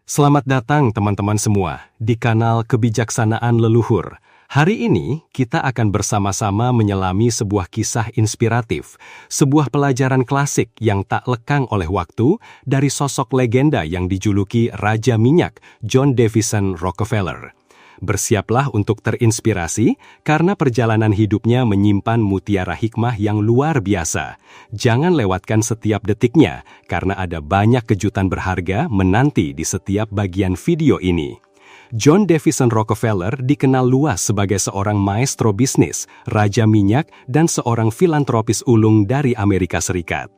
Selamat datang teman-teman semua di kanal Kebijaksanaan Leluhur. Hari ini kita akan bersama-sama menyelami sebuah kisah inspiratif, sebuah pelajaran klasik yang tak lekang oleh waktu dari sosok legenda yang dijuluki Raja Minyak, John Davison Rockefeller. Bersiaplah untuk terinspirasi karena perjalanan hidupnya menyimpan mutiara hikmah yang luar biasa. Jangan lewatkan setiap detiknya karena ada banyak kejutan berharga menanti di setiap bagian video ini. John Davison Rockefeller dikenal luas sebagai seorang maestro bisnis, raja minyak, dan seorang filantropis ulung dari Amerika Serikat.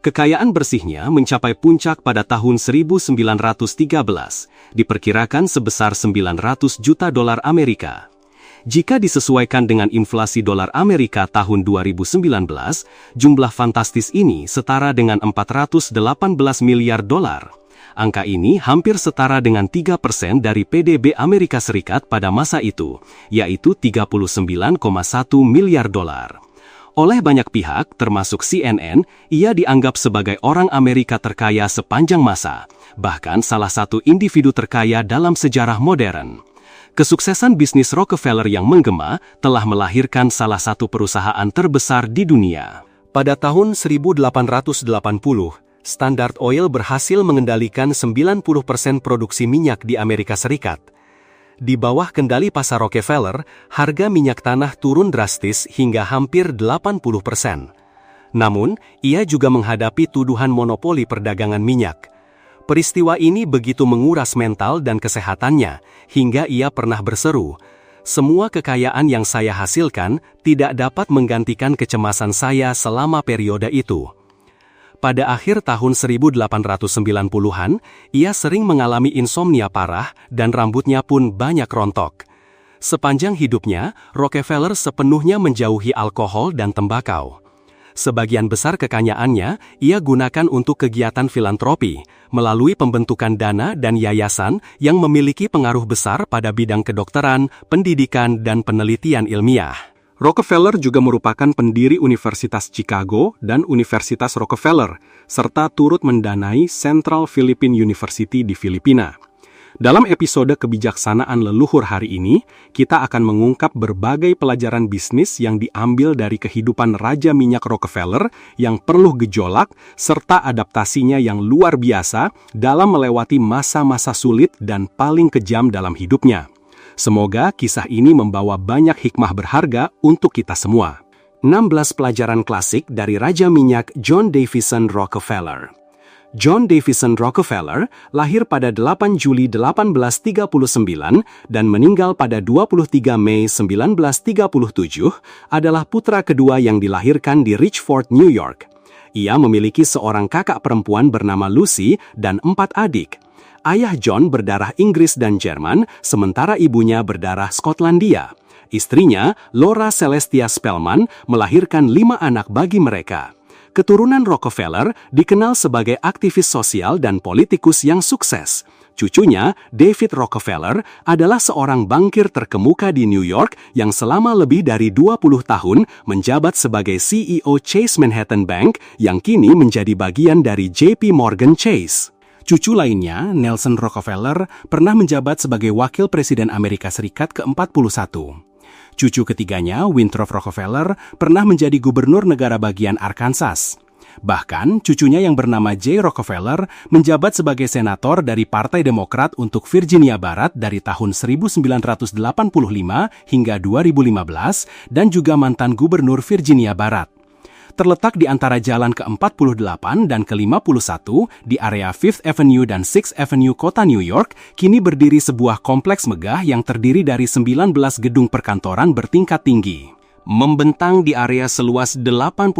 Kekayaan bersihnya mencapai puncak pada tahun 1913, diperkirakan sebesar 900 juta dolar Amerika. Jika disesuaikan dengan inflasi dolar Amerika tahun 2019, jumlah fantastis ini setara dengan 418 miliar dolar. Angka ini hampir setara dengan 3% dari PDB Amerika Serikat pada masa itu, yaitu 39,1 miliar dolar. Oleh banyak pihak, termasuk CNN, ia dianggap sebagai orang Amerika terkaya sepanjang masa, bahkan salah satu individu terkaya dalam sejarah modern. Kesuksesan bisnis Rockefeller yang menggema telah melahirkan salah satu perusahaan terbesar di dunia. Pada tahun 1880, Standard Oil berhasil mengendalikan 90% produksi minyak di Amerika Serikat. Di bawah kendali pasar Rockefeller, harga minyak tanah turun drastis hingga hampir 80%. Namun, ia juga menghadapi tuduhan monopoli perdagangan minyak. Peristiwa ini begitu menguras mental dan kesehatannya, hingga ia pernah berseru, "Semua kekayaan yang saya hasilkan tidak dapat menggantikan kecemasan saya selama periode itu." Pada akhir tahun 1890-an, ia sering mengalami insomnia parah dan rambutnya pun banyak rontok. Sepanjang hidupnya, Rockefeller sepenuhnya menjauhi alkohol dan tembakau. Sebagian besar kekayaannya ia gunakan untuk kegiatan filantropi, melalui pembentukan dana dan yayasan yang memiliki pengaruh besar pada bidang kedokteran, pendidikan, dan penelitian ilmiah. Rockefeller juga merupakan pendiri Universitas Chicago dan Universitas Rockefeller, serta turut mendanai Central Philippine University di Filipina. Dalam episode Kebijaksanaan Leluhur hari ini, kita akan mengungkap berbagai pelajaran bisnis yang diambil dari kehidupan Raja Minyak Rockefeller yang perlu gejolak, serta adaptasinya yang luar biasa dalam melewati masa-masa sulit dan paling kejam dalam hidupnya. Semoga kisah ini membawa banyak hikmah berharga untuk kita semua. 16 pelajaran klasik dari Raja Minyak John Davison Rockefeller. John Davison Rockefeller lahir pada 8 Juli 1839 dan meninggal pada 23 Mei 1937, adalah putra kedua yang dilahirkan di Richford, New York. Ia memiliki seorang kakak perempuan bernama Lucy dan 4 adik. Ayah John berdarah Inggris dan Jerman, sementara ibunya berdarah Skotlandia. Istrinya, Laura Celestia Spelman, melahirkan 5 anak bagi mereka. Keturunan Rockefeller dikenal sebagai aktivis sosial dan politikus yang sukses. Cucunya, David Rockefeller, adalah seorang bankir terkemuka di New York yang selama lebih dari 20 tahun menjabat sebagai CEO Chase Manhattan Bank yang kini menjadi bagian dari JP Morgan Chase. Cucu lainnya, Nelson Rockefeller, pernah menjabat sebagai Wakil Presiden Amerika Serikat ke-41. Cucu ketiganya, Winthrop Rockefeller, pernah menjadi Gubernur Negara Bagian Arkansas. Bahkan, cucunya yang bernama J. Rockefeller menjabat sebagai Senator dari Partai Demokrat untuk Virginia Barat dari tahun 1985 hingga 2015 dan juga mantan Gubernur Virginia Barat. Terletak di antara jalan ke-48 dan ke-51 di area Fifth Avenue dan Sixth Avenue kota New York, kini berdiri sebuah kompleks megah yang terdiri dari 19 gedung perkantoran bertingkat tinggi. Membentang di area seluas 89.000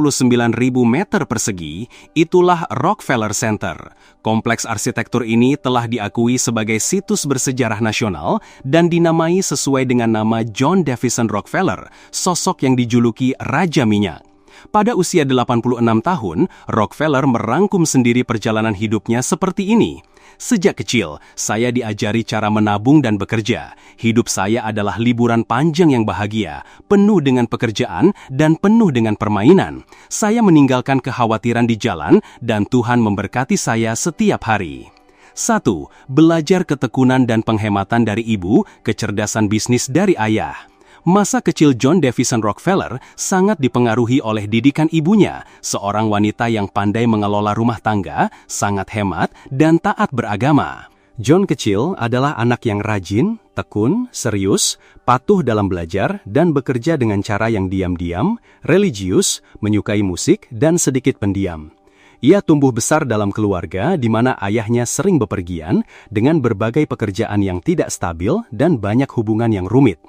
meter persegi, itulah Rockefeller Center. Kompleks arsitektur ini telah diakui sebagai situs bersejarah nasional dan dinamai sesuai dengan nama John Davison Rockefeller, sosok yang dijuluki Raja Minyak. Pada usia 86 tahun, Rockefeller merangkum sendiri perjalanan hidupnya seperti ini. Sejak kecil, saya diajari cara menabung dan bekerja. Hidup saya adalah liburan panjang yang bahagia, penuh dengan pekerjaan dan penuh dengan permainan. Saya meninggalkan kekhawatiran di jalan dan Tuhan memberkati saya setiap hari. 1. Belajar ketekunan dan penghematan dari ibu, kecerdasan bisnis dari ayah. Masa kecil John Davison Rockefeller sangat dipengaruhi oleh didikan ibunya, seorang wanita yang pandai mengelola rumah tangga, sangat hemat, dan taat beragama. John kecil adalah anak yang rajin, tekun, serius, patuh dalam belajar, dan bekerja dengan cara yang diam-diam, religius, menyukai musik, dan sedikit pendiam. Ia tumbuh besar dalam keluarga di mana ayahnya sering bepergian dengan berbagai pekerjaan yang tidak stabil dan banyak hubungan yang rumit.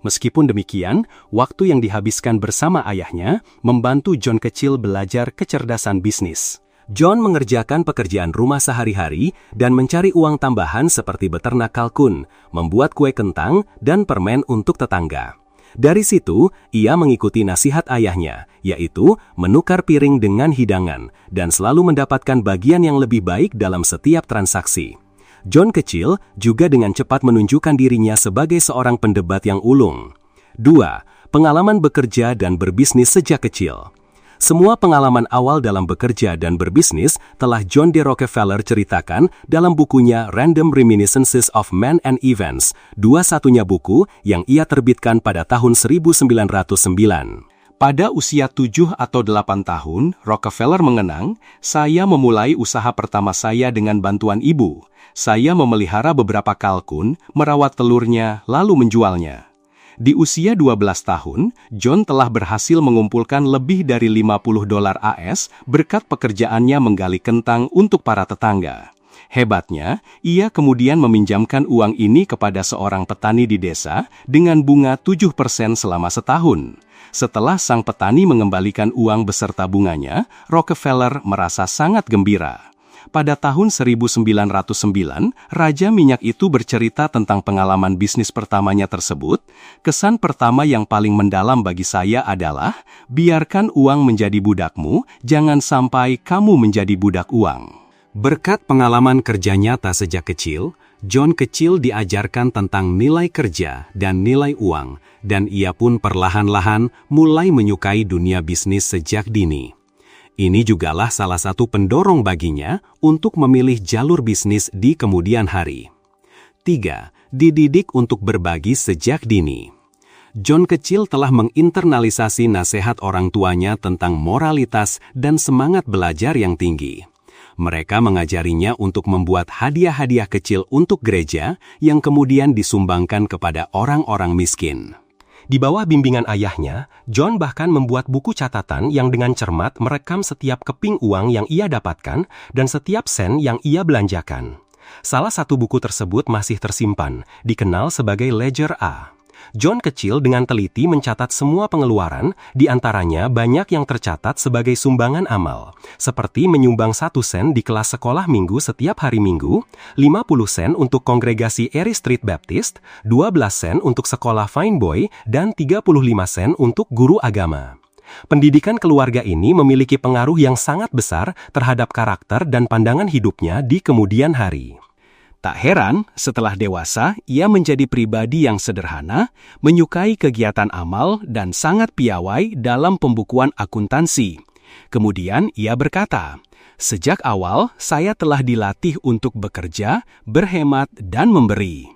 Meskipun demikian, waktu yang dihabiskan bersama ayahnya membantu John kecil belajar kecerdasan bisnis. John mengerjakan pekerjaan rumah sehari-hari dan mencari uang tambahan seperti beternak kalkun, membuat kue kentang, dan permen untuk tetangga. Dari situ, ia mengikuti nasihat ayahnya, yaitu menukar piring dengan hidangan dan selalu mendapatkan bagian yang lebih baik dalam setiap transaksi. John kecil juga dengan cepat menunjukkan dirinya sebagai seorang pendebat yang ulung. 2. Pengalaman bekerja dan berbisnis sejak kecil. Semua pengalaman awal dalam bekerja dan berbisnis telah John D. Rockefeller ceritakan dalam bukunya Random Reminiscences of Men and Events, dua-satunya buku yang ia terbitkan pada tahun 1909. Pada usia 7 atau 8 tahun, Rockefeller mengenang, "Saya memulai usaha pertama saya dengan bantuan ibu. Saya memelihara beberapa kalkun, merawat telurnya, lalu menjualnya." Di usia 12 tahun, John telah berhasil mengumpulkan lebih dari $50 AS berkat pekerjaannya menggali kentang untuk para tetangga. Hebatnya, ia kemudian meminjamkan uang ini kepada seorang petani di desa dengan bunga 7% selama setahun. Setelah sang petani mengembalikan uang beserta bunganya, Rockefeller merasa sangat gembira. Pada tahun 1909, Raja Minyak itu bercerita tentang pengalaman bisnis pertamanya tersebut. "Kesan pertama yang paling mendalam bagi saya adalah, biarkan uang menjadi budakmu, jangan sampai kamu menjadi budak uang." Berkat pengalaman kerja nyata sejak kecil, John kecil diajarkan tentang nilai kerja dan nilai uang, dan ia pun perlahan-lahan mulai menyukai dunia bisnis sejak dini. Ini jugalah salah satu pendorong baginya untuk memilih jalur bisnis di kemudian hari. 3. Dididik untuk berbagi sejak dini. John kecil telah menginternalisasi nasihat orang tuanya tentang moralitas dan semangat belajar yang tinggi. Mereka mengajarinya untuk membuat hadiah-hadiah kecil untuk gereja yang kemudian disumbangkan kepada orang-orang miskin. Di bawah bimbingan ayahnya, John bahkan membuat buku catatan yang dengan cermat merekam setiap keping uang yang ia dapatkan dan setiap sen yang ia belanjakan. Salah satu buku tersebut masih tersimpan, dikenal sebagai Ledger A. John kecil dengan teliti mencatat semua pengeluaran, di antaranya banyak yang tercatat sebagai sumbangan amal, seperti menyumbang 1 sen di kelas sekolah minggu setiap hari Minggu, 50 sen untuk kongregasi Erie Street Baptist, 12 sen untuk sekolah Fine Boy, dan 35 sen untuk guru agama. Pendidikan keluarga ini memiliki pengaruh yang sangat besar terhadap karakter dan pandangan hidupnya di kemudian hari. Tak heran, setelah dewasa, ia menjadi pribadi yang sederhana, menyukai kegiatan amal, dan sangat piawai dalam pembukuan akuntansi. Kemudian ia berkata, "Sejak awal, saya telah dilatih untuk bekerja, berhemat, dan memberi."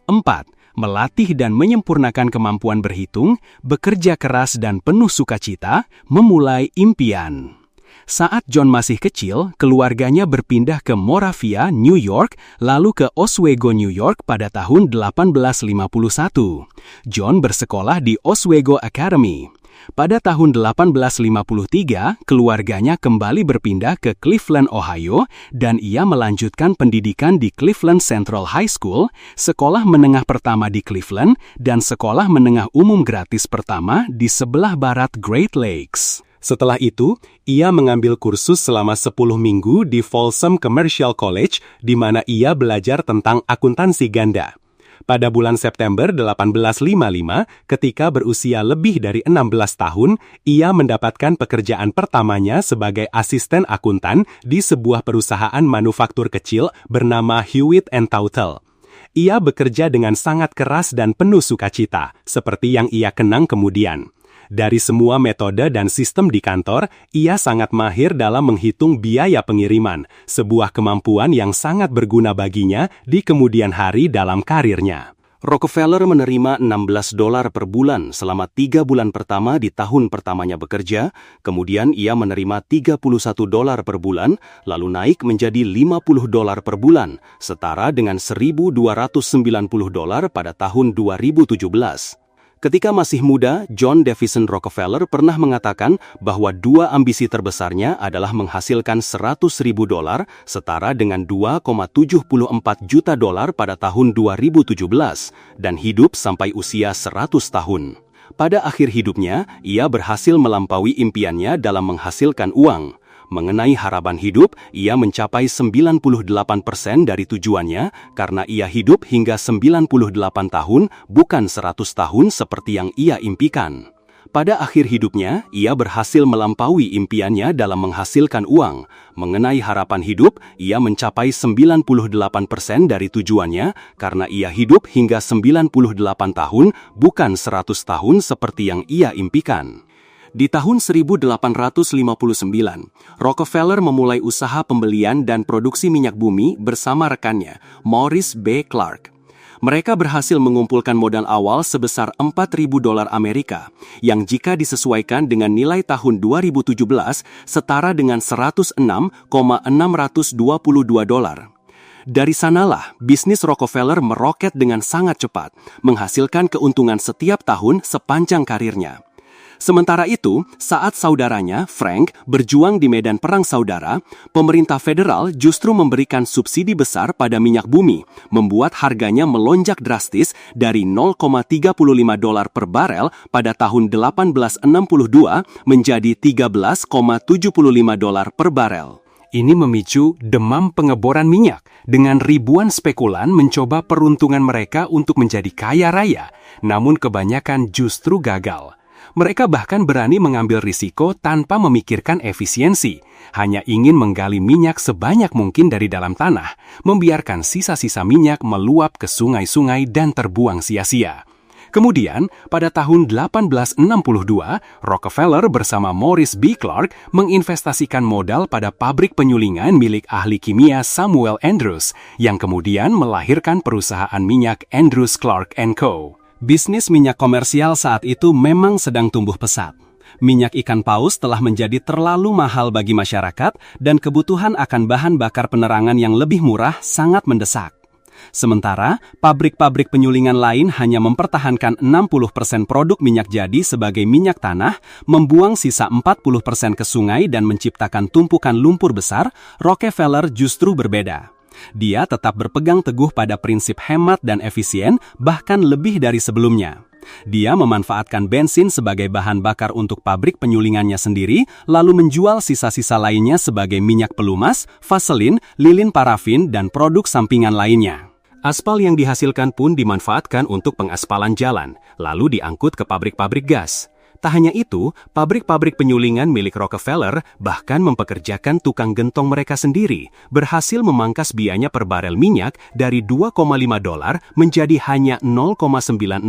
4. Melatih dan menyempurnakan kemampuan berhitung, bekerja keras dan penuh sukacita, memulai impian. Saat John masih kecil, keluarganya berpindah ke Moravia, New York, lalu ke Oswego, New York pada tahun 1851. John bersekolah di Oswego Academy. Pada tahun 1853, keluarganya kembali berpindah ke Cleveland, Ohio, dan ia melanjutkan pendidikan di Cleveland Central High School, sekolah menengah pertama di Cleveland, dan sekolah menengah umum gratis pertama di sebelah barat Great Lakes. Setelah itu, ia mengambil kursus selama 10 minggu di Folsom Commercial College, di mana ia belajar tentang akuntansi ganda. Pada bulan September 1855, ketika berusia lebih dari 16 tahun, ia mendapatkan pekerjaan pertamanya sebagai asisten akuntan di sebuah perusahaan manufaktur kecil bernama Hewitt & Tautel. Ia bekerja dengan sangat keras dan penuh sukacita, seperti yang ia kenang kemudian. Dari semua metode dan sistem di kantor, ia sangat mahir dalam menghitung biaya pengiriman, sebuah kemampuan yang sangat berguna baginya di kemudian hari dalam karirnya. Rockefeller menerima $16 per bulan selama 3 bulan pertama di tahun pertamanya bekerja, kemudian ia menerima $31 per bulan, lalu naik menjadi $50 per bulan, setara dengan $1.290 pada tahun 2017. Ketika masih muda, John Davison Rockefeller pernah mengatakan bahwa dua ambisi terbesarnya adalah menghasilkan $100.000 setara dengan $2,74 juta pada tahun 2017 dan hidup sampai usia 100 tahun. Pada akhir hidupnya, ia berhasil melampaui impiannya dalam menghasilkan uang. Mengenai harapan hidup, ia mencapai 98% dari tujuannya karena ia hidup hingga 98 tahun, bukan 100 tahun seperti yang ia impikan. Pada akhir hidupnya, ia berhasil melampaui impiannya dalam menghasilkan uang. Mengenai harapan hidup, ia mencapai 98% dari tujuannya karena ia hidup hingga 98 tahun, bukan 100 tahun seperti yang ia impikan. Di tahun 1859, Rockefeller memulai usaha pembelian dan produksi minyak bumi bersama rekannya, Maurice B. Clark. Mereka berhasil mengumpulkan modal awal sebesar $4.000 Amerika, yang jika disesuaikan dengan nilai tahun 2017 setara dengan $106.622. Dari sanalah, bisnis Rockefeller meroket dengan sangat cepat, menghasilkan keuntungan setiap tahun sepanjang karirnya. Sementara itu, saat saudaranya, Frank, berjuang di medan perang saudara, pemerintah federal justru memberikan subsidi besar pada minyak bumi, membuat harganya melonjak drastis dari $0,35 per barel pada tahun 1862 menjadi $13,75 per barel. Ini memicu demam pengeboran minyak, dengan ribuan spekulan mencoba peruntungan mereka untuk menjadi kaya raya, namun kebanyakan justru gagal. Mereka bahkan berani mengambil risiko tanpa memikirkan efisiensi, hanya ingin menggali minyak sebanyak mungkin dari dalam tanah, membiarkan sisa-sisa minyak meluap ke sungai-sungai dan terbuang sia-sia. Kemudian, pada tahun 1862, Rockefeller bersama Maurice B. Clark menginvestasikan modal pada pabrik penyulingan milik ahli kimia Samuel Andrews, yang kemudian melahirkan perusahaan minyak Andrews Clark & Co. Bisnis minyak komersial saat itu memang sedang tumbuh pesat. Minyak ikan paus telah menjadi terlalu mahal bagi masyarakat dan kebutuhan akan bahan bakar penerangan yang lebih murah sangat mendesak. Sementara, pabrik-pabrik penyulingan lain hanya mempertahankan 60% produk minyak jadi sebagai minyak tanah, membuang sisa 40% ke sungai dan menciptakan tumpukan lumpur besar. Rockefeller justru berbeda. Dia tetap berpegang teguh pada prinsip hemat dan efisien, bahkan lebih dari sebelumnya. Dia memanfaatkan bensin sebagai bahan bakar untuk pabrik penyulingannya sendiri, lalu menjual sisa-sisa lainnya sebagai minyak pelumas, vaselin, lilin parafin, dan produk sampingan lainnya. Aspal yang dihasilkan pun dimanfaatkan untuk pengaspalan jalan, lalu diangkut ke pabrik-pabrik gas. Tak hanya itu, pabrik-pabrik penyulingan milik Rockefeller bahkan mempekerjakan tukang gentong mereka sendiri, berhasil memangkas biayanya per barel minyak dari $2,5 menjadi hanya $0,96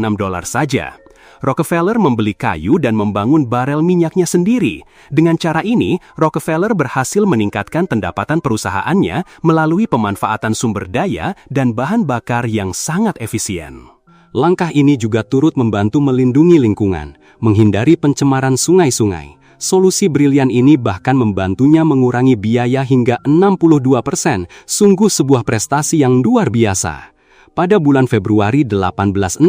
saja. Rockefeller membeli kayu dan membangun barel minyaknya sendiri. Dengan cara ini, Rockefeller berhasil meningkatkan pendapatan perusahaannya melalui pemanfaatan sumber daya dan bahan bakar yang sangat efisien. Langkah ini juga turut membantu melindungi lingkungan, menghindari pencemaran sungai-sungai. Solusi brilian ini bahkan membantunya mengurangi biaya hingga 62%, sungguh sebuah prestasi yang luar biasa. Pada bulan Februari 1865,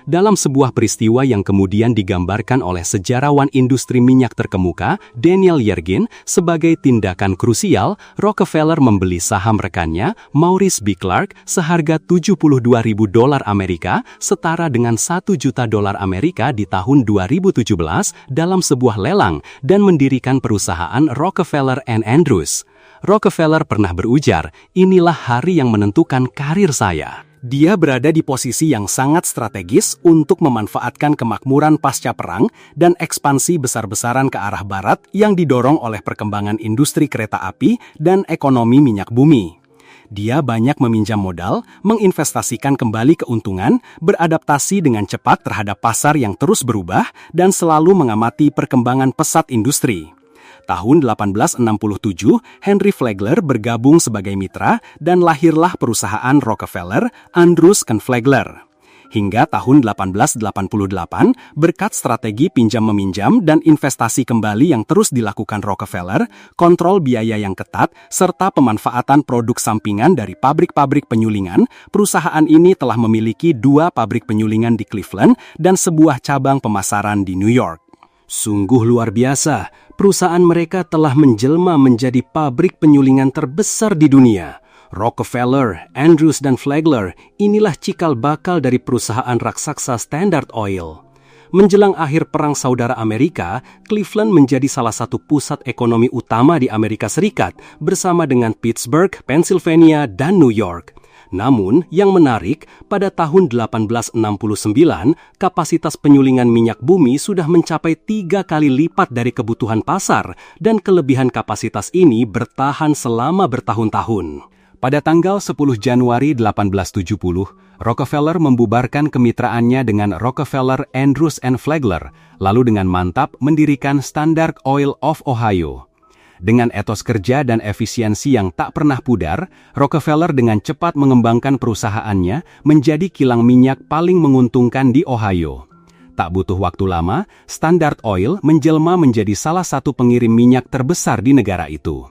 dalam sebuah peristiwa yang kemudian digambarkan oleh sejarawan industri minyak terkemuka, Daniel Yergin, sebagai tindakan krusial, Rockefeller membeli saham rekannya, Maurice B. Clark, seharga $72.000 Amerika, setara dengan $1 juta Amerika di tahun 2017 dalam sebuah lelang, dan mendirikan perusahaan Rockefeller & Andrews. Rockefeller pernah berujar, "Inilah hari yang menentukan karir saya." Dia berada di posisi yang sangat strategis untuk memanfaatkan kemakmuran pasca perang dan ekspansi besar-besaran ke arah barat yang didorong oleh perkembangan industri kereta api dan ekonomi minyak bumi. Dia banyak meminjam modal, menginvestasikan kembali keuntungan, beradaptasi dengan cepat terhadap pasar yang terus berubah, dan selalu mengamati perkembangan pesat industri. Tahun 1867, Henry Flagler bergabung sebagai mitra dan lahirlah perusahaan Rockefeller, Andrews & Flagler. Hingga tahun 1888, berkat strategi pinjam-meminjam dan investasi kembali yang terus dilakukan Rockefeller, kontrol biaya yang ketat, serta pemanfaatan produk sampingan dari pabrik-pabrik penyulingan, perusahaan ini telah memiliki 2 pabrik penyulingan di Cleveland dan sebuah cabang pemasaran di New York. Sungguh luar biasa, perusahaan mereka telah menjelma menjadi pabrik penyulingan terbesar di dunia. Rockefeller, Andrews, dan Flagler, inilah cikal bakal dari perusahaan raksasa Standard Oil. Menjelang akhir Perang Saudara Amerika, Cleveland menjadi salah satu pusat ekonomi utama di Amerika Serikat, bersama dengan Pittsburgh, Pennsylvania, dan New York. Namun, yang menarik, pada tahun 1869, kapasitas penyulingan minyak bumi sudah mencapai 3 kali lipat dari kebutuhan pasar, dan kelebihan kapasitas ini bertahan selama bertahun-tahun. Pada tanggal 10 Januari 1870, Rockefeller membubarkan kemitraannya dengan Rockefeller, Andrews & Flagler, lalu dengan mantap mendirikan Standard Oil of Ohio. Dengan etos kerja dan efisiensi yang tak pernah pudar, Rockefeller dengan cepat mengembangkan perusahaannya menjadi kilang minyak paling menguntungkan di Ohio. Tak butuh waktu lama, Standard Oil menjelma menjadi salah satu pengirim minyak terbesar di negara itu.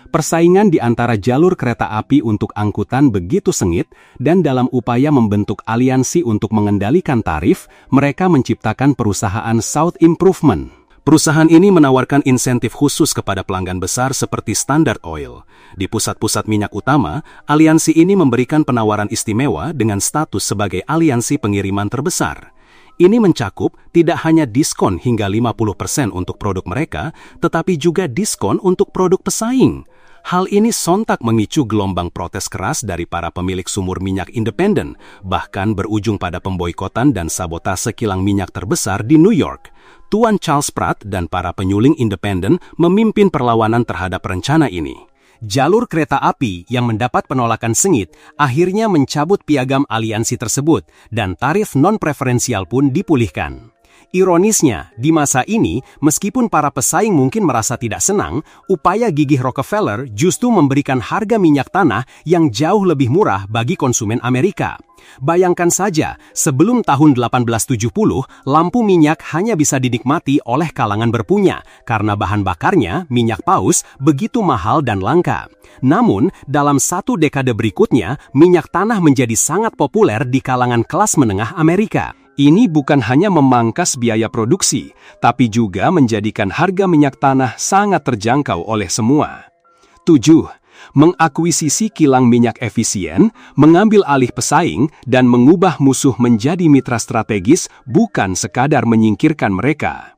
Persaingan di antara jalur kereta api untuk angkutan begitu sengit, dan dalam upaya membentuk aliansi untuk mengendalikan tarif, mereka menciptakan perusahaan South Improvement. Perusahaan ini menawarkan insentif khusus kepada pelanggan besar seperti Standard Oil. Di pusat-pusat minyak utama, aliansi ini memberikan penawaran istimewa dengan status sebagai aliansi pengiriman terbesar. Ini mencakup tidak hanya diskon hingga 50% untuk produk mereka, tetapi juga diskon untuk produk pesaing. Hal ini sontak memicu gelombang protes keras dari para pemilik sumur minyak independen, bahkan berujung pada pemboikotan dan sabotase kilang minyak terbesar di New York. Tuan Charles Pratt dan para penyuling independen memimpin perlawanan terhadap rencana ini. Jalur kereta api yang mendapat penolakan sengit akhirnya mencabut piagam aliansi tersebut dan tarif non-preferensial pun dipulihkan. Ironisnya, di masa ini, meskipun para pesaing mungkin merasa tidak senang, upaya gigih Rockefeller justru memberikan harga minyak tanah yang jauh lebih murah bagi konsumen Amerika. Bayangkan saja, sebelum tahun 1870, lampu minyak hanya bisa dinikmati oleh kalangan berpunya karena bahan bakarnya, minyak paus, begitu mahal dan langka. Namun, dalam 1 dekade berikutnya, minyak tanah menjadi sangat populer di kalangan kelas menengah Amerika. Ini bukan hanya memangkas biaya produksi, tapi juga menjadikan harga minyak tanah sangat terjangkau oleh semua. 7. Mengakuisisi kilang minyak efisien, mengambil alih pesaing, dan mengubah musuh menjadi mitra strategis bukan sekadar menyingkirkan mereka.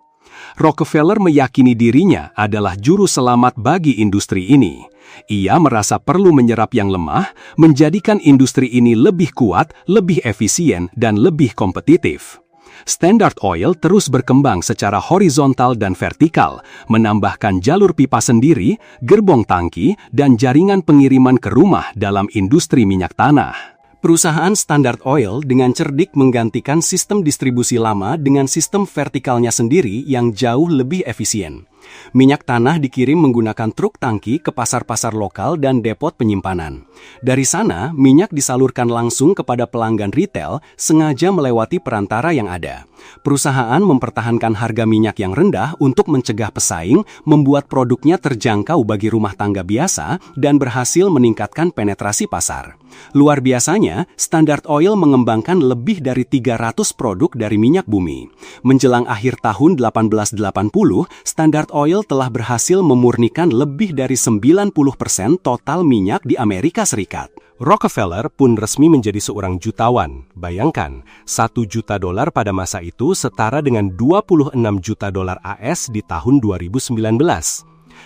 Rockefeller meyakini dirinya adalah juru selamat bagi industri ini. Ia merasa perlu menyerap yang lemah, menjadikan industri ini lebih kuat, lebih efisien, dan lebih kompetitif. Standard Oil terus berkembang secara horizontal dan vertikal, menambahkan jalur pipa sendiri, gerbong tangki, dan jaringan pengiriman ke rumah dalam industri minyak tanah. Perusahaan Standard Oil dengan cerdik menggantikan sistem distribusi lama dengan sistem vertikalnya sendiri yang jauh lebih efisien. Minyak tanah dikirim menggunakan truk tangki ke pasar-pasar lokal dan depot penyimpanan. Dari sana, minyak disalurkan langsung kepada pelanggan retail sengaja melewati perantara yang ada. Perusahaan mempertahankan harga minyak yang rendah untuk mencegah pesaing, membuat produknya terjangkau bagi rumah tangga biasa, dan berhasil meningkatkan penetrasi pasar. Luar biasanya, Standard Oil mengembangkan lebih dari 300 produk dari minyak bumi. Menjelang akhir tahun 1880, Standard Oil telah berhasil memurnikan lebih dari 90% total minyak di Amerika Serikat. Rockefeller pun resmi menjadi seorang jutawan. Bayangkan, $1 juta pada masa itu setara dengan 26 juta dolar AS di tahun 2019.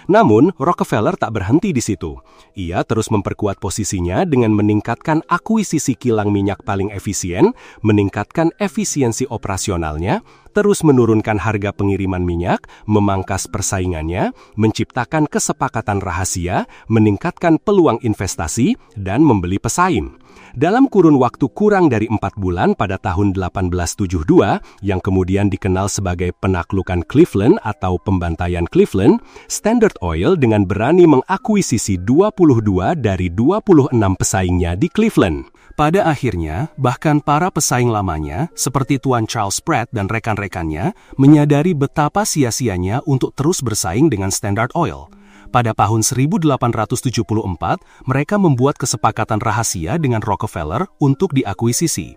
Namun, Rockefeller tak berhenti di situ. Ia terus memperkuat posisinya dengan meningkatkan akuisisi kilang minyak paling efisien, meningkatkan efisiensi operasionalnya, terus menurunkan harga pengiriman minyak, memangkas persaingannya, menciptakan kesepakatan rahasia, meningkatkan peluang investasi, dan membeli pesaing. Dalam kurun waktu kurang dari 4 bulan pada tahun 1872, yang kemudian dikenal sebagai penaklukan Cleveland atau pembantaian Cleveland, Standard Oil dengan berani mengakuisisi 22 dari 26 pesaingnya di Cleveland. Pada akhirnya, bahkan para pesaing lamanya, seperti Tuan Charles Pratt dan rekan-rekannya, menyadari betapa sia-sianya untuk terus bersaing dengan Standard Oil. Pada tahun 1874, mereka membuat kesepakatan rahasia dengan Rockefeller untuk diakuisisi.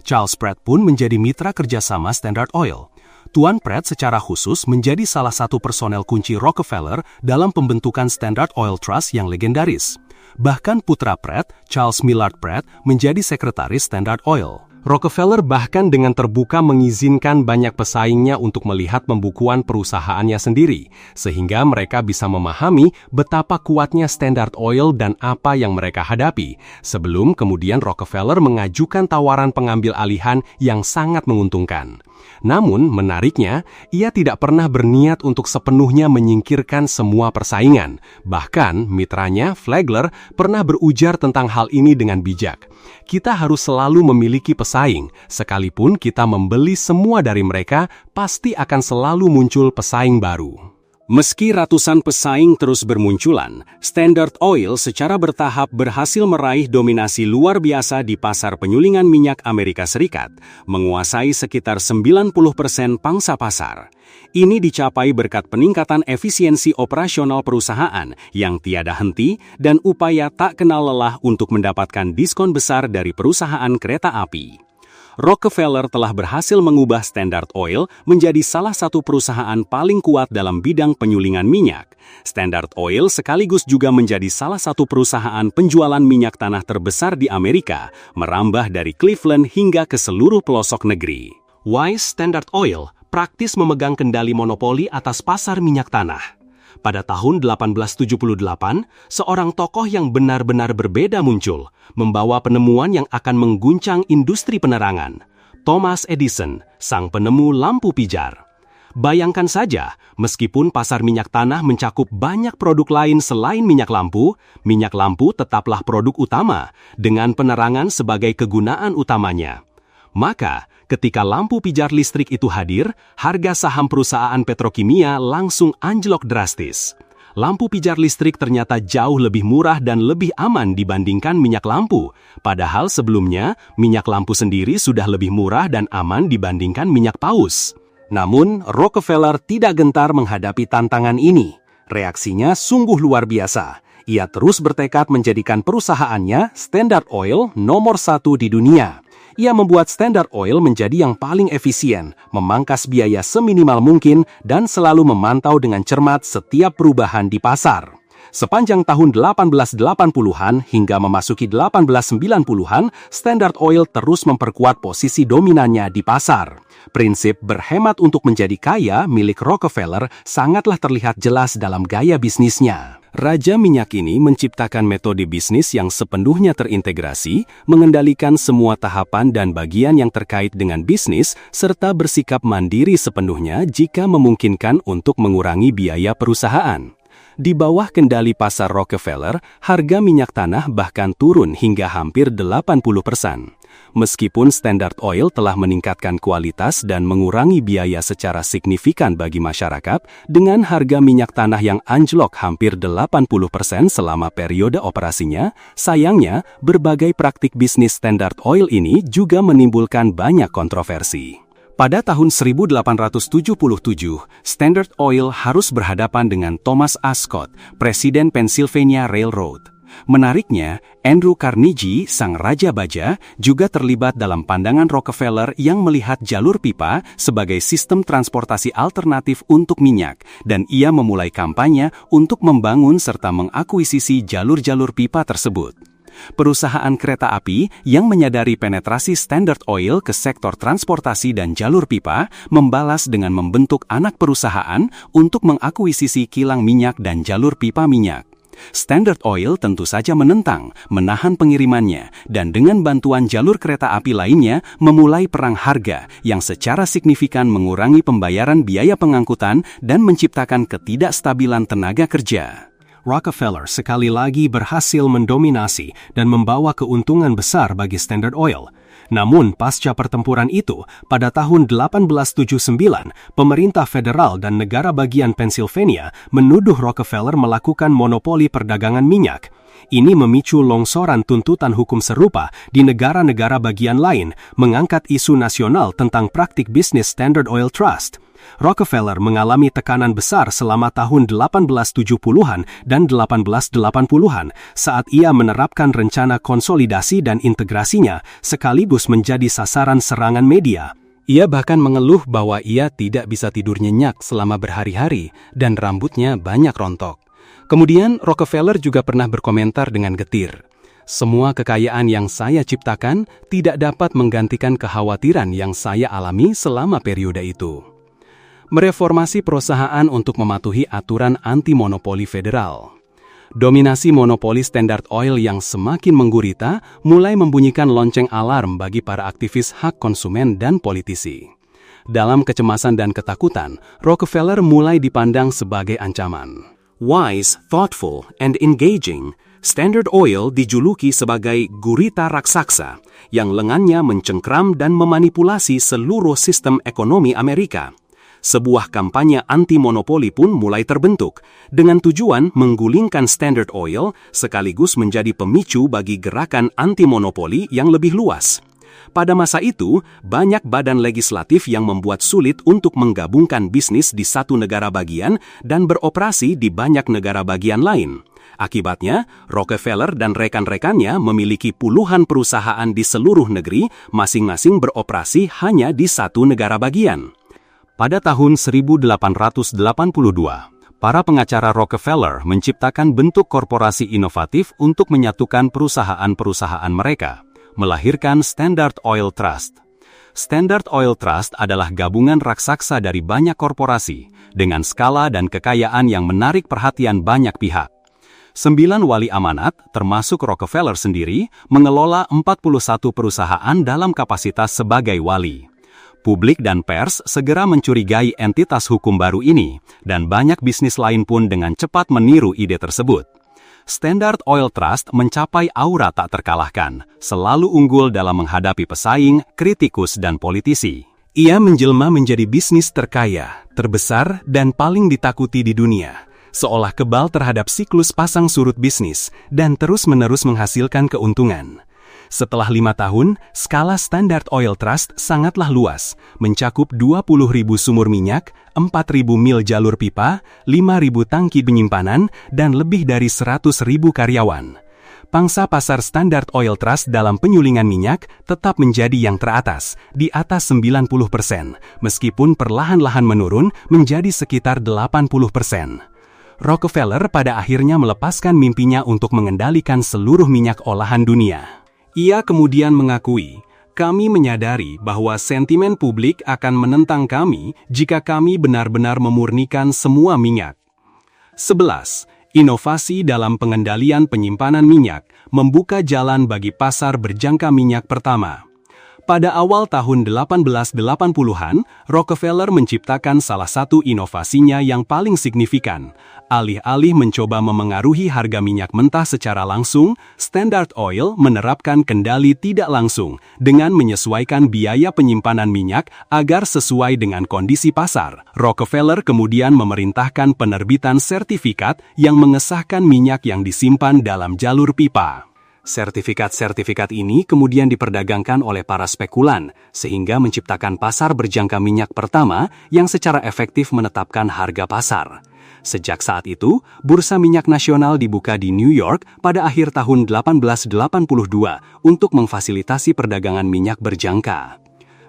Charles Pratt pun menjadi mitra kerjasama Standard Oil. Tuan Pratt secara khusus menjadi salah satu personel kunci Rockefeller dalam pembentukan Standard Oil Trust yang legendaris. Bahkan putra Pratt, Charles Millard Pratt, menjadi sekretaris Standard Oil. Rockefeller bahkan dengan terbuka mengizinkan banyak pesaingnya untuk melihat pembukuan perusahaannya sendiri, sehingga mereka bisa memahami betapa kuatnya Standard Oil dan apa yang mereka hadapi, sebelum kemudian Rockefeller mengajukan tawaran pengambil alihan yang sangat menguntungkan. Namun, menariknya, ia tidak pernah berniat untuk sepenuhnya menyingkirkan semua persaingan. Bahkan, mitranya, Flagler, pernah berujar tentang hal ini dengan bijak. Kita harus selalu memiliki pesaing, sekalipun kita membeli semua dari mereka, pasti akan selalu muncul pesaing baru. Meski ratusan pesaing terus bermunculan, Standard Oil secara bertahap berhasil meraih dominasi luar biasa di pasar penyulingan minyak Amerika Serikat, menguasai sekitar 90% pangsa pasar. Ini dicapai berkat peningkatan efisiensi operasional perusahaan yang tiada henti dan upaya tak kenal lelah untuk mendapatkan diskon besar dari perusahaan kereta api. Rockefeller telah berhasil mengubah Standard Oil menjadi salah satu perusahaan paling kuat dalam bidang penyulingan minyak. Standard Oil sekaligus juga menjadi salah satu perusahaan penjualan minyak tanah terbesar di Amerika, merambah dari Cleveland hingga ke seluruh pelosok negeri. Wise Standard Oil praktis memegang kendali monopoli atas pasar minyak tanah. Pada tahun 1878, seorang tokoh yang benar-benar berbeda muncul, membawa penemuan yang akan mengguncang industri penerangan. Thomas Edison, sang penemu lampu pijar. Bayangkan saja, meskipun pasar minyak tanah mencakup banyak produk lain selain minyak lampu tetaplah produk utama, dengan penerangan sebagai kegunaan utamanya. Maka, ketika lampu pijar listrik itu hadir, harga saham perusahaan petrokimia langsung anjlok drastis. Lampu pijar listrik ternyata jauh lebih murah dan lebih aman dibandingkan minyak lampu. Padahal sebelumnya, minyak lampu sendiri sudah lebih murah dan aman dibandingkan minyak paus. Namun, Rockefeller tidak gentar menghadapi tantangan ini. Reaksinya sungguh luar biasa. Ia terus bertekad menjadikan perusahaannya Standard Oil nomor 1 di dunia. Ia membuat Standard Oil menjadi yang paling efisien, memangkas biaya seminimal mungkin, dan selalu memantau dengan cermat setiap perubahan di pasar. Sepanjang tahun 1880-an hingga memasuki 1890-an, Standard Oil terus memperkuat posisi dominannya di pasar. Prinsip berhemat untuk menjadi kaya milik Rockefeller sangatlah terlihat jelas dalam gaya bisnisnya. Raja minyak ini menciptakan metode bisnis yang sepenuhnya terintegrasi, mengendalikan semua tahapan dan bagian yang terkait dengan bisnis, serta bersikap mandiri sepenuhnya jika memungkinkan untuk mengurangi biaya perusahaan. Di bawah kendali pasar Rockefeller, harga minyak tanah bahkan turun hingga hampir 80%. Meskipun Standard Oil telah meningkatkan kualitas dan mengurangi biaya secara signifikan bagi masyarakat, dengan harga minyak tanah yang anjlok hampir 80% selama periode operasinya, sayangnya berbagai praktik bisnis Standard Oil ini juga menimbulkan banyak kontroversi. Pada tahun 1877, Standard Oil harus berhadapan dengan Thomas A. Scott, Presiden Pennsylvania Railroad. Menariknya, Andrew Carnegie, sang raja baja, juga terlibat dalam pandangan Rockefeller yang melihat jalur pipa sebagai sistem transportasi alternatif untuk minyak, dan ia memulai kampanye untuk membangun serta mengakuisisi jalur-jalur pipa tersebut. Perusahaan kereta api yang menyadari penetrasi Standard Oil ke sektor transportasi dan jalur pipa membalas dengan membentuk anak perusahaan untuk mengakuisisi kilang minyak dan jalur pipa minyak. Standard Oil tentu saja menentang, menahan pengirimannya, dan dengan bantuan jalur kereta api lainnya memulai perang harga yang secara signifikan mengurangi pembayaran biaya pengangkutan dan menciptakan ketidakstabilan tenaga kerja. Rockefeller sekali lagi berhasil mendominasi dan membawa keuntungan besar bagi Standard Oil. Namun, pasca pertempuran itu, pada tahun 1879, pemerintah federal dan negara bagian Pennsylvania menuduh Rockefeller melakukan monopoli perdagangan minyak. Ini memicu longsoran tuntutan hukum serupa di negara-negara bagian lain, mengangkat isu nasional tentang praktik bisnis Standard Oil Trust. Rockefeller mengalami tekanan besar selama tahun 1870-an dan 1880-an saat ia menerapkan rencana konsolidasi dan integrasinya sekaligus menjadi sasaran serangan media. Ia bahkan mengeluh bahwa ia tidak bisa tidur nyenyak selama berhari-hari dan rambutnya banyak rontok. Kemudian Rockefeller juga pernah berkomentar dengan getir, "Semua kekayaan yang saya ciptakan tidak dapat menggantikan kekhawatiran yang saya alami selama periode itu." Mereformasi perusahaan untuk mematuhi aturan anti-monopoli federal. Dominasi monopoli Standard Oil yang semakin menggurita mulai membunyikan lonceng alarm bagi para aktivis hak konsumen dan politisi. Dalam kecemasan dan ketakutan, Rockefeller mulai dipandang sebagai ancaman. Wise, thoughtful, and engaging, Standard Oil dijuluki sebagai gurita raksasa yang lengannya mencengkram dan memanipulasi seluruh sistem ekonomi Amerika. Sebuah kampanye anti-monopoli pun mulai terbentuk, dengan tujuan menggulingkan Standard Oil sekaligus menjadi pemicu bagi gerakan anti-monopoli yang lebih luas. Pada masa itu, banyak badan legislatif yang membuat sulit untuk menggabungkan bisnis di satu negara bagian dan beroperasi di banyak negara bagian lain. Akibatnya, Rockefeller dan rekan-rekannya memiliki puluhan perusahaan di seluruh negeri, masing-masing beroperasi hanya di satu negara bagian. Pada tahun 1882, para pengacara Rockefeller menciptakan bentuk korporasi inovatif untuk menyatukan perusahaan-perusahaan mereka, melahirkan Standard Oil Trust. Standard Oil Trust adalah gabungan raksasa dari banyak korporasi, dengan skala dan kekayaan yang menarik perhatian banyak pihak. 9 wali amanat, termasuk Rockefeller sendiri, mengelola 41 perusahaan dalam kapasitas sebagai wali. Publik dan pers segera mencurigai entitas hukum baru ini, dan banyak bisnis lain pun dengan cepat meniru ide tersebut. Standard Oil Trust mencapai aura tak terkalahkan, selalu unggul dalam menghadapi pesaing, kritikus, dan politisi. Ia menjelma menjadi bisnis terkaya, terbesar, dan paling ditakuti di dunia, seolah kebal terhadap siklus pasang surut bisnis, dan terus-menerus menghasilkan keuntungan. Setelah 5 tahun, skala Standard Oil Trust sangatlah luas, mencakup 20.000 sumur minyak, 4.000 mil jalur pipa, 5.000 tangki penyimpanan, dan lebih dari 100.000 karyawan. Pangsa pasar Standard Oil Trust dalam penyulingan minyak tetap menjadi yang teratas, di atas 90%, meskipun perlahan-lahan menurun menjadi sekitar 80%. Rockefeller pada akhirnya melepaskan mimpinya untuk mengendalikan seluruh minyak olahan dunia. Ia kemudian mengakui, "Kami menyadari bahwa sentimen publik akan menentang kami jika kami benar-benar memurnikan semua minyak." 11. Inovasi dalam pengendalian penyimpanan minyak membuka jalan bagi pasar berjangka minyak pertama. Pada awal tahun 1880-an, Rockefeller menciptakan salah satu inovasinya yang paling signifikan. Alih-alih mencoba memengaruhi harga minyak mentah secara langsung, Standard Oil menerapkan kendali tidak langsung dengan menyesuaikan biaya penyimpanan minyak agar sesuai dengan kondisi pasar. Rockefeller kemudian memerintahkan penerbitan sertifikat yang mengesahkan minyak yang disimpan dalam jalur pipa. Sertifikat-sertifikat ini kemudian diperdagangkan oleh para spekulan, sehingga menciptakan pasar berjangka minyak pertama yang secara efektif menetapkan harga pasar. Sejak saat itu, Bursa Minyak Nasional dibuka di New York pada akhir tahun 1882 untuk memfasilitasi perdagangan minyak berjangka.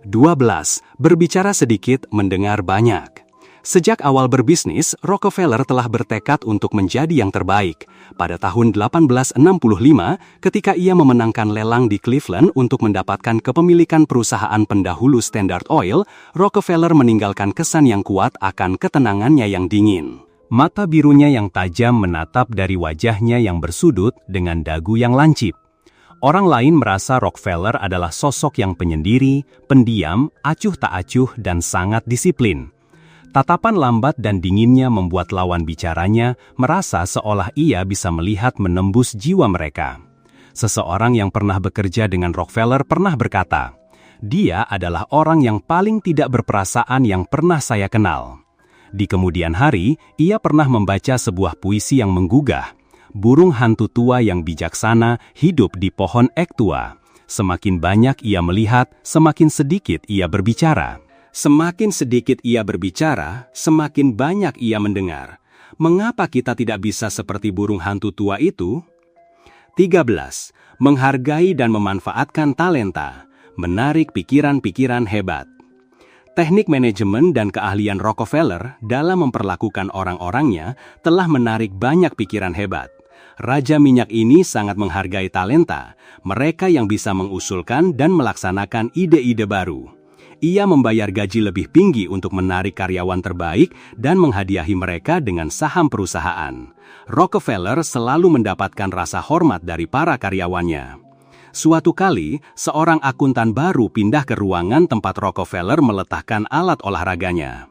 12. Berbicara sedikit, mendengar banyak. Sejak awal berbisnis, Rockefeller telah bertekad untuk menjadi yang terbaik. Pada tahun 1865, ketika ia memenangkan lelang di Cleveland untuk mendapatkan kepemilikan perusahaan pendahulu Standard Oil, Rockefeller meninggalkan kesan yang kuat akan ketenangannya yang dingin. Mata birunya yang tajam menatap dari wajahnya yang bersudut dengan dagu yang lancip. Orang lain merasa Rockefeller adalah sosok yang penyendiri, pendiam, acuh tak acuh, dan sangat disiplin. Tatapan lambat dan dinginnya membuat lawan bicaranya merasa seolah ia bisa melihat menembus jiwa mereka. Seseorang yang pernah bekerja dengan Rockefeller pernah berkata, "Dia adalah orang yang paling tidak berperasaan yang pernah saya kenal." Di kemudian hari, ia pernah membaca sebuah puisi yang menggugah. Burung hantu tua yang bijaksana hidup di pohon ek tua. Semakin banyak ia melihat, semakin sedikit ia berbicara. Semakin sedikit ia berbicara, semakin banyak ia mendengar. Mengapa kita tidak bisa seperti burung hantu tua itu? 13. Menghargai dan memanfaatkan talenta. Menarik pikiran-pikiran hebat. Teknik manajemen dan keahlian Rockefeller dalam memperlakukan orang-orangnya telah menarik banyak pikiran hebat. Raja minyak ini sangat menghargai talenta, mereka yang bisa mengusulkan dan melaksanakan ide-ide baru. Ia membayar gaji lebih tinggi untuk menarik karyawan terbaik dan menghadiahi mereka dengan saham perusahaan. Rockefeller selalu mendapatkan rasa hormat dari para karyawannya. Suatu kali, seorang akuntan baru pindah ke ruangan tempat Rockefeller meletakkan alat olahraganya.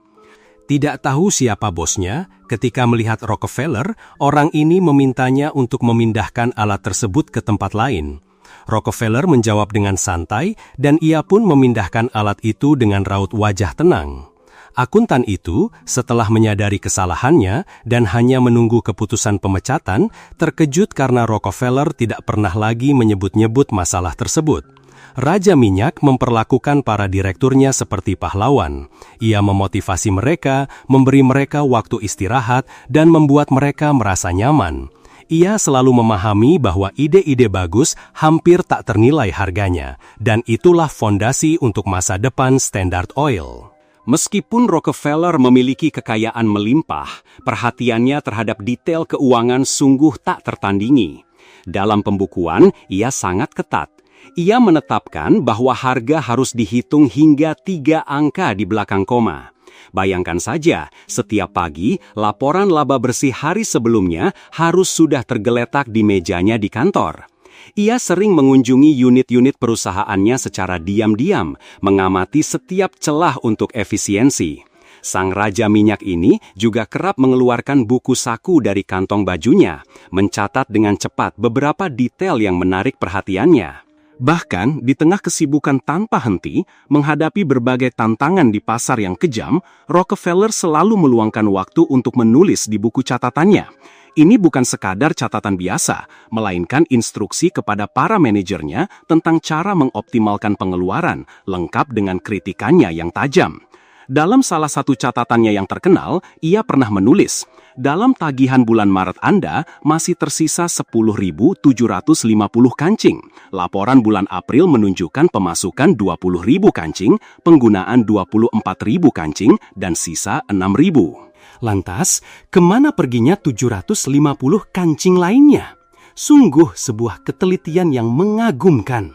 Tidak tahu siapa bosnya, ketika melihat Rockefeller, orang ini memintanya untuk memindahkan alat tersebut ke tempat lain. Rockefeller menjawab dengan santai, dan ia pun memindahkan alat itu dengan raut wajah tenang. Akuntan itu, setelah menyadari kesalahannya dan hanya menunggu keputusan pemecatan, terkejut karena Rockefeller tidak pernah lagi menyebut-nyebut masalah tersebut. Raja minyak memperlakukan para direkturnya seperti pahlawan. Ia memotivasi mereka, memberi mereka waktu istirahat, dan membuat mereka merasa nyaman. Ia selalu memahami bahwa ide-ide bagus hampir tak ternilai harganya, dan itulah fondasi untuk masa depan Standard Oil. Meskipun Rockefeller memiliki kekayaan melimpah, perhatiannya terhadap detail keuangan sungguh tak tertandingi. Dalam pembukuan, ia sangat ketat. Ia menetapkan bahwa harga harus dihitung hingga 3 angka di belakang koma. Bayangkan saja, setiap pagi, laporan laba bersih hari sebelumnya harus sudah tergeletak di mejanya di kantor. Ia sering mengunjungi unit-unit perusahaannya secara diam-diam, mengamati setiap celah untuk efisiensi. Sang raja minyak ini juga kerap mengeluarkan buku saku dari kantong bajunya, mencatat dengan cepat beberapa detail yang menarik perhatiannya. Bahkan, di tengah kesibukan tanpa henti, menghadapi berbagai tantangan di pasar yang kejam, Rockefeller selalu meluangkan waktu untuk menulis di buku catatannya. Ini bukan sekadar catatan biasa, melainkan instruksi kepada para manajernya tentang cara mengoptimalkan pengeluaran, lengkap dengan kritikannya yang tajam. Dalam salah satu catatannya yang terkenal, ia pernah menulis, "Dalam tagihan bulan Maret Anda masih tersisa 10.750 kancing. Laporan bulan April menunjukkan pemasukan 20.000 kancing, penggunaan 24.000 kancing, dan sisa 6.000. Lantas, kemana perginya 750 kancing lainnya? Sungguh sebuah ketelitian yang mengagumkan.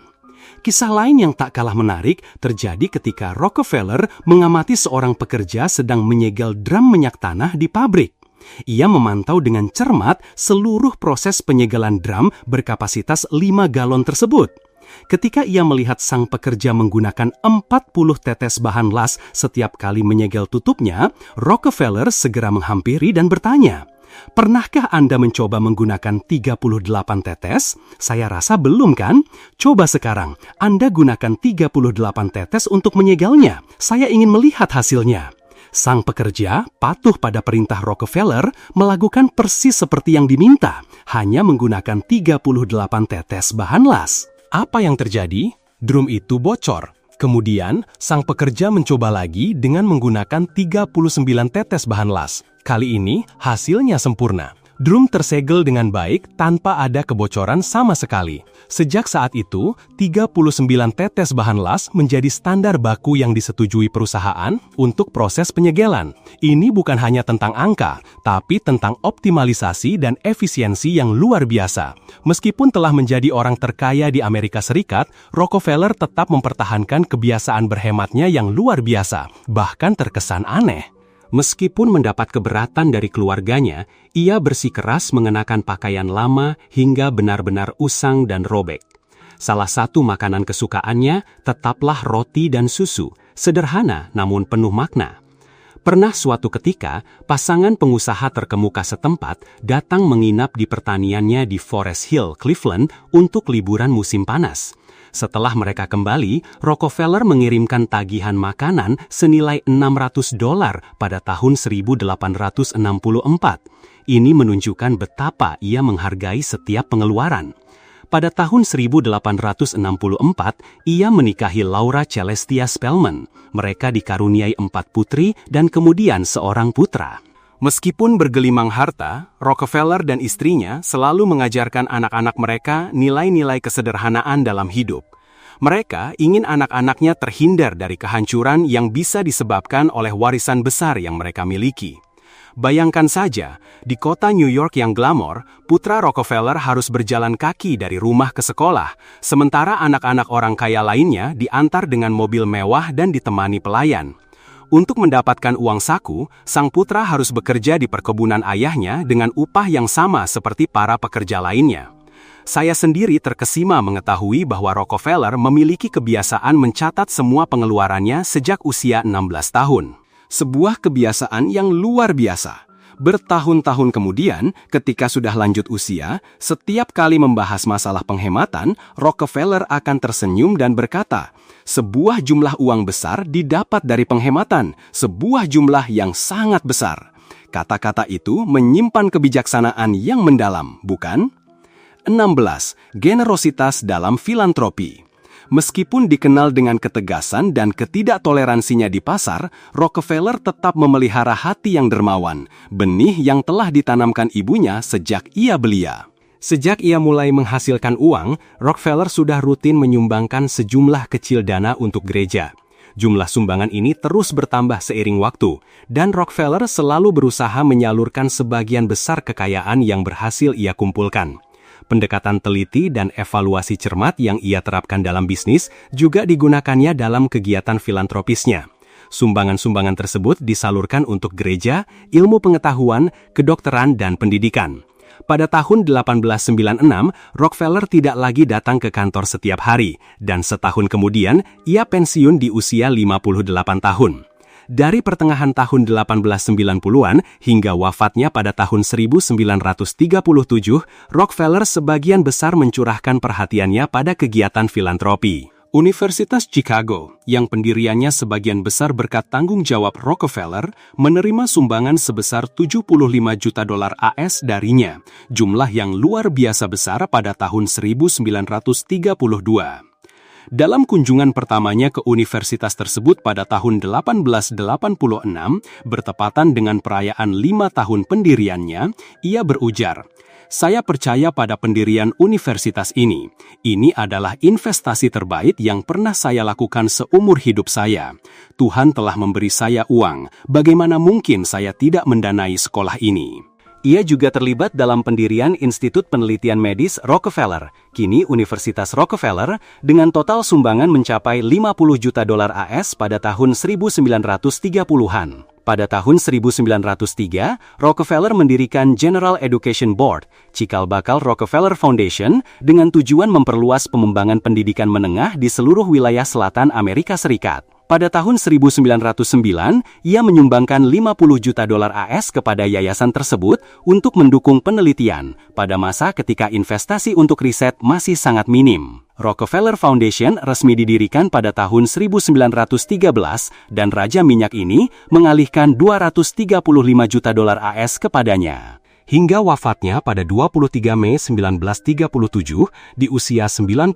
Kisah lain yang tak kalah menarik terjadi ketika Rockefeller mengamati seorang pekerja sedang menyegel drum minyak tanah di pabrik. Ia memantau dengan cermat seluruh proses penyegelan drum berkapasitas 5 galon tersebut. Ketika ia melihat sang pekerja menggunakan 40 tetes bahan las setiap kali menyegel tutupnya, Rockefeller segera menghampiri dan bertanya, "Pernahkah Anda mencoba menggunakan 38 tetes? Saya rasa belum kan? Coba sekarang, Anda gunakan 38 tetes untuk menyegelnya. Saya ingin melihat hasilnya." Sang pekerja patuh pada perintah Rockefeller melakukan persis seperti yang diminta, hanya menggunakan 38 tetes bahan las. Apa yang terjadi? Drum itu bocor. Kemudian, sang pekerja mencoba lagi dengan menggunakan 39 tetes bahan las. Kali ini, hasilnya sempurna. Drum tersegel dengan baik tanpa ada kebocoran sama sekali. Sejak saat itu, 39 tetes bahan las menjadi standar baku yang disetujui perusahaan untuk proses penyegelan. Ini bukan hanya tentang angka, tapi tentang optimalisasi dan efisiensi yang luar biasa. Meskipun telah menjadi orang terkaya di Amerika Serikat, Rockefeller tetap mempertahankan kebiasaan berhematnya yang luar biasa, bahkan terkesan aneh. Meskipun mendapat keberatan dari keluarganya, ia bersikeras mengenakan pakaian lama hingga benar-benar usang dan robek. Salah satu makanan kesukaannya tetaplah roti dan susu, sederhana namun penuh makna. Pernah suatu ketika, pasangan pengusaha terkemuka setempat datang menginap di pertaniannya di Forest Hill, Cleveland untuk liburan musim panas. Setelah mereka kembali, Rockefeller mengirimkan tagihan makanan senilai $600 pada tahun 1864. Ini menunjukkan betapa ia menghargai setiap pengeluaran. Pada tahun 1864, ia menikahi Laura Celestia Spelman. Mereka dikaruniai 4 putri dan kemudian seorang putra. Meskipun bergelimang harta, Rockefeller dan istrinya selalu mengajarkan anak-anak mereka nilai-nilai kesederhanaan dalam hidup. Mereka ingin anak-anaknya terhindar dari kehancuran yang bisa disebabkan oleh warisan besar yang mereka miliki. Bayangkan saja, di kota New York yang glamor, putra Rockefeller harus berjalan kaki dari rumah ke sekolah, sementara anak-anak orang kaya lainnya diantar dengan mobil mewah dan ditemani pelayan. Untuk mendapatkan uang saku, sang putra harus bekerja di perkebunan ayahnya dengan upah yang sama seperti para pekerja lainnya. Saya sendiri terkesima mengetahui bahwa Rockefeller memiliki kebiasaan mencatat semua pengeluarannya sejak usia 16 tahun. Sebuah kebiasaan yang luar biasa. Bertahun-tahun kemudian, ketika sudah lanjut usia, setiap kali membahas masalah penghematan, Rockefeller akan tersenyum dan berkata, "Sebuah jumlah uang besar didapat dari penghematan, sebuah jumlah yang sangat besar." Kata-kata itu menyimpan kebijaksanaan yang mendalam, bukan? 16. Generositas dalam filantropi. Meskipun dikenal dengan ketegasan dan ketidaktoleransinya di pasar, Rockefeller tetap memelihara hati yang dermawan, benih yang telah ditanamkan ibunya sejak ia belia. Sejak ia mulai menghasilkan uang, Rockefeller sudah rutin menyumbangkan sejumlah kecil dana untuk gereja. Jumlah sumbangan ini terus bertambah seiring waktu, dan Rockefeller selalu berusaha menyalurkan sebagian besar kekayaan yang berhasil ia kumpulkan. Pendekatan teliti dan evaluasi cermat yang ia terapkan dalam bisnis juga digunakannya dalam kegiatan filantropisnya. Sumbangan-sumbangan tersebut disalurkan untuk gereja, ilmu pengetahuan, kedokteran, dan pendidikan. Pada tahun 1896, Rockefeller tidak lagi datang ke kantor setiap hari, dan setahun kemudian ia pensiun di usia 58 tahun. Dari pertengahan tahun 1890-an hingga wafatnya pada tahun 1937, Rockefeller sebagian besar mencurahkan perhatiannya pada kegiatan filantropi. Universitas Chicago, yang pendiriannya sebagian besar berkat tanggung jawab Rockefeller, menerima sumbangan sebesar $75 juta AS darinya, jumlah yang luar biasa besar pada tahun 1932. Dalam kunjungan pertamanya ke universitas tersebut pada tahun 1886, bertepatan dengan perayaan 5 tahun pendiriannya, ia berujar, "Saya percaya pada pendirian universitas ini. Ini adalah investasi terbaik yang pernah saya lakukan seumur hidup saya. Tuhan telah memberi saya uang, bagaimana mungkin saya tidak mendanai sekolah ini?" Ia juga terlibat dalam pendirian Institut Penelitian Medis Rockefeller, kini Universitas Rockefeller, dengan total sumbangan mencapai $50 juta AS pada tahun 1930-an. Pada tahun 1903, Rockefeller mendirikan General Education Board, cikal bakal Rockefeller Foundation, dengan tujuan memperluas pengembangan pendidikan menengah di seluruh wilayah selatan Amerika Serikat. Pada tahun 1909, ia menyumbangkan $50 juta AS kepada yayasan tersebut untuk mendukung penelitian pada masa ketika investasi untuk riset masih sangat minim. Rockefeller Foundation resmi didirikan pada tahun 1913 dan Raja Minyak ini mengalihkan $235 juta AS kepadanya. Hingga wafatnya pada 23 Mei 1937, di usia 98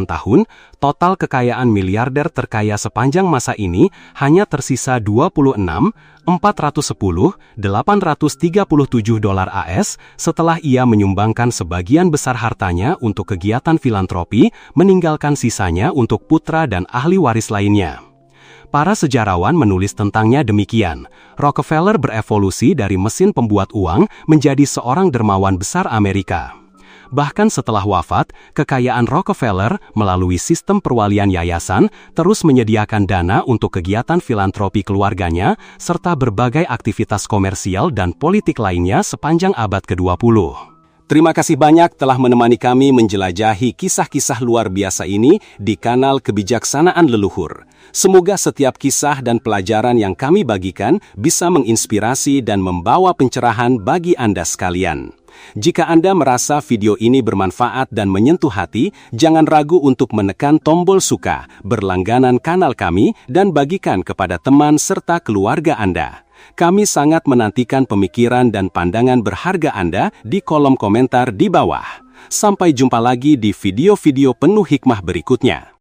tahun, total kekayaan miliarder terkaya sepanjang masa ini hanya tersisa $26.410.837 AS setelah ia menyumbangkan sebagian besar hartanya untuk kegiatan filantropi, meninggalkan sisanya untuk putra dan ahli waris lainnya. Para sejarawan menulis tentangnya demikian, Rockefeller berevolusi dari mesin pembuat uang menjadi seorang dermawan besar Amerika. Bahkan setelah wafat, kekayaan Rockefeller melalui sistem perwalian yayasan terus menyediakan dana untuk kegiatan filantropi keluarganya serta berbagai aktivitas komersial dan politik lainnya sepanjang abad ke-20. Terima kasih banyak telah menemani kami menjelajahi kisah-kisah luar biasa ini di kanal Kebijaksanaan Leluhur. Semoga setiap kisah dan pelajaran yang kami bagikan bisa menginspirasi dan membawa pencerahan bagi Anda sekalian. Jika Anda merasa video ini bermanfaat dan menyentuh hati, jangan ragu untuk menekan tombol suka, berlangganan kanal kami, dan bagikan kepada teman serta keluarga Anda. Kami sangat menantikan pemikiran dan pandangan berharga Anda di kolom komentar di bawah. Sampai jumpa lagi di video-video penuh hikmah berikutnya.